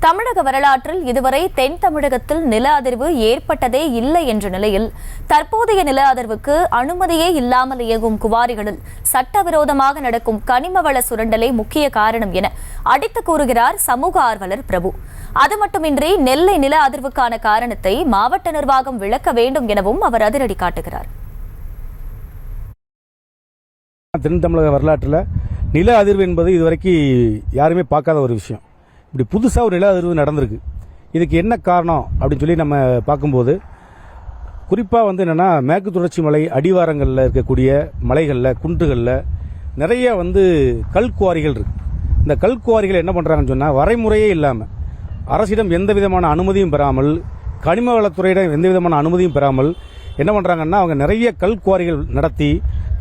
தமிழக வரலாற்றில் இதுவரை தென் தமிழகத்தில் நில அதிர்வு ஏற்பட்டதே இல்லை என்ற நிலையில் தற்போதைய நில அதிர்வுக்கு அனுமதியே இல்லாமல் இயங்கும் குவாரிகளில் சட்டவிரோதமாக நடக்கும் கனிம வள சுரண்டலே முக்கிய காரணம் என அடித்து கூறுகிறார் சமூக ஆர்வலர் பிரபு. அது மட்டுமின்றி நெல்லை நில அதிர்வுக்கான காரணத்தை மாவட்ட நிர்வாகம் விளக்க வேண்டும் எனவும் அவர் அதிரடி காட்டுகிறார். தென் தமிழக வரலாற்றில் நில அதிர்வு என்பது இதுவரைக்கும் யாருமே பார்க்காத ஒரு விஷயம். இப்படி புதுசாக ஒரு நில அதிர்வு நடந்திருக்கு. இதுக்கு என்ன காரணம் அப்படின்னு சொல்லி நம்ம பார்க்கும்போது குறிப்பாக என்னென்னா மேற்கு தொடர்ச்சி மலை அடிவாரங்களில் இருக்கக்கூடிய மலைகளில் குன்றுகளில் நிறைய கல்குவாரிகள் இருக்குது. இந்த கல்குவாரிகள் என்ன பண்ணுறாங்கன்னு சொன்னால் வரைமுறையே இல்லாமல் அரசிடம் எந்த விதமான அனுமதியும் பெறாமல் கனிம வளத்துறையிடம் எந்த விதமான அனுமதியும் பெறாமல் என்ன பண்ணுறாங்கன்னா அவங்க நிறைய கல்குவாரிகள் நடத்தி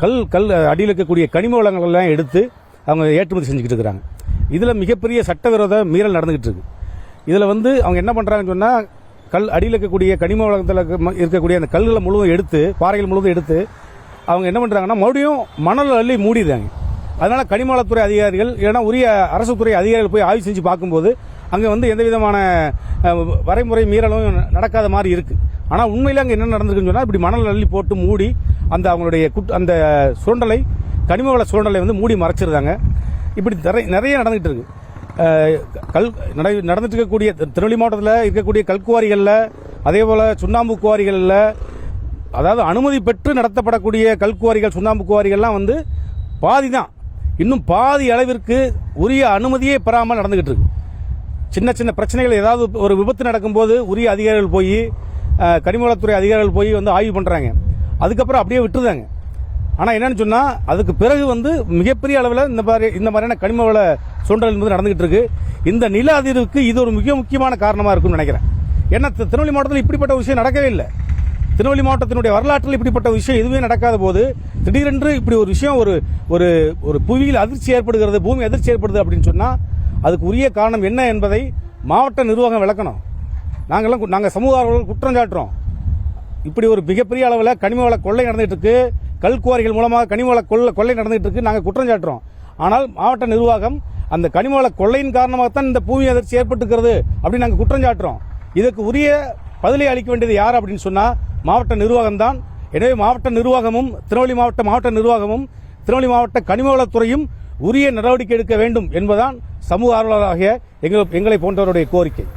கல் அடியில் இருக்கக்கூடிய கனிம வளங்கள்லாம் எடுத்து அவங்க ஏற்றுமதி செஞ்சுக்கிட்டு இருக்கிறாங்க. இதில் மிகப்பெரிய சட்டவிரோத மீறல் நடந்துகிட்டு இருக்கு. இதில் அவங்க என்ன பண்ணுறாங்கன்னு சொன்னால் அடியில் இருக்கக்கூடிய கனிம வளத்தில் இருக்கக்கூடிய அந்த கல்களை முழுவதும் எடுத்து பாறைகள் முழுவதும் எடுத்து அவங்க என்ன பண்ணுறாங்கன்னா மறுபடியும் மணல் அள்ளி மூடிடுறாங்க. அதனால் கனிம வளத்துறை அதிகாரிகள் இல்லைன்னா உரிய அரசு துறை அதிகாரிகள் போய் ஆய்வு செஞ்சு பார்க்கும்போது அங்கே எந்த விதமான வரைமுறை மீறலும் நடக்காத மாதிரி இருக்குது. ஆனால் உண்மையில் அங்கே என்ன நடந்திருக்குன்னு சொன்னால் இப்படி மணல் அள்ளி போட்டு மூடி அந்த அவங்களுடைய அந்த சுரண்டலை கனிம வள சுரண்டலை மூடி மறைச்சிருந்தாங்க. இப்படி நிறைய நடந்துகிட்டு இருக்கு. நடந்துட்டு இருக்கக்கூடிய திருநெல்வேலி மாவட்டத்தில் இருக்கக்கூடிய கல்குவாரிகளில் அதே போல் சுண்ணாம்பு குவாரிகளில் அதாவது அனுமதி பெற்று நடத்தப்படக்கூடிய கல்குவாரிகள் சுண்ணாம்பு குவாரிகள்லாம் பாதி தான், இன்னும் பாதி அளவிற்கு உரிய அனுமதியே பெறாமல் நடந்துகிட்டு இருக்கு. சின்ன சின்ன பிரச்சனைகள் ஏதாவது ஒரு விபத்து நடக்கும்போது உரிய அதிகாரிகள் போய் கனிமவளத்துறை அதிகாரிகள் போய் ஆய்வு பண்ணுறாங்க. அதுக்கப்புறம் அப்படியே விட்டுருந்தாங்க. ஆனால் என்னன்னு சொன்னால் அதுக்கு பிறகு மிகப்பெரிய அளவில் இந்த மாதிரியான கனிம வள சுரண்டல் நடந்துகிட்டு இருக்கு. இந்த நில அதிர்வுக்கு இது ஒரு மிக முக்கியமான காரணமாக இருக்கும்னு நினைக்கிறேன். ஏன்னா திருநெல்வேலி மாவட்டத்தில் இப்படிப்பட்ட விஷயம் நடக்கவே இல்லை. திருநெல்வேலி மாவட்டத்தினுடைய வரலாற்றில் இப்படிப்பட்ட விஷயம் எதுவுமே நடக்காத போது திடீரென்று இப்படி ஒரு விஷயம் ஒரு புவியில் அதிர்ச்சி ஏற்படுகிறது, பூமி அதிர்ச்சி ஏற்படுது அப்படின்னு சொன்னால் அதுக்கு உரிய காரணம் என்ன என்பதை மாவட்ட நிர்வாகம் விளக்கணும். நாங்கள் சமூக ஆர்வலர்கள் குற்றம் சாட்டுறோம். இப்படி ஒரு மிகப்பெரிய அளவில் கனிம வள கொள்ளை நடந்துகிட்டு இருக்கு, கல்குவாரிகள் மூலமாக கனிம வள கொள்ளை நடந்துகிட்டு இருக்கு. நாங்கள் குற்றம் சாட்டுறோம். ஆனால் மாவட்ட நிர்வாகம் அந்த கனிம வள கொள்ளையின் காரணமாகத்தான் இந்த பூமி அதிர்ச்சி ஏற்பட்டுக்கிறது அப்படின்னு நாங்கள் குற்றம் சாட்டுறோம். இதற்கு உரிய பதிலை அளிக்க வேண்டியது யார் அப்படின்னு சொன்னால் மாவட்ட நிர்வாகம் தான். எனவே மாவட்ட நிர்வாகமும் திருநெல்வேலி மாவட்ட நிர்வாகமும் திருநெல்வேலி மாவட்ட கனிம வளத்துறையும் உரிய நடவடிக்கை எடுக்க வேண்டும் என்பதுதான் சமூக ஆர்வலராகிய எங்களை போன்றவருடைய கோரிக்கை.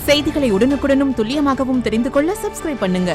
செய்திகளை உடனுக்குடனும் துல்லியமாகவும் தெரிந்து கொள்ள சப்ஸ்கிரைப் பண்ணுங்க.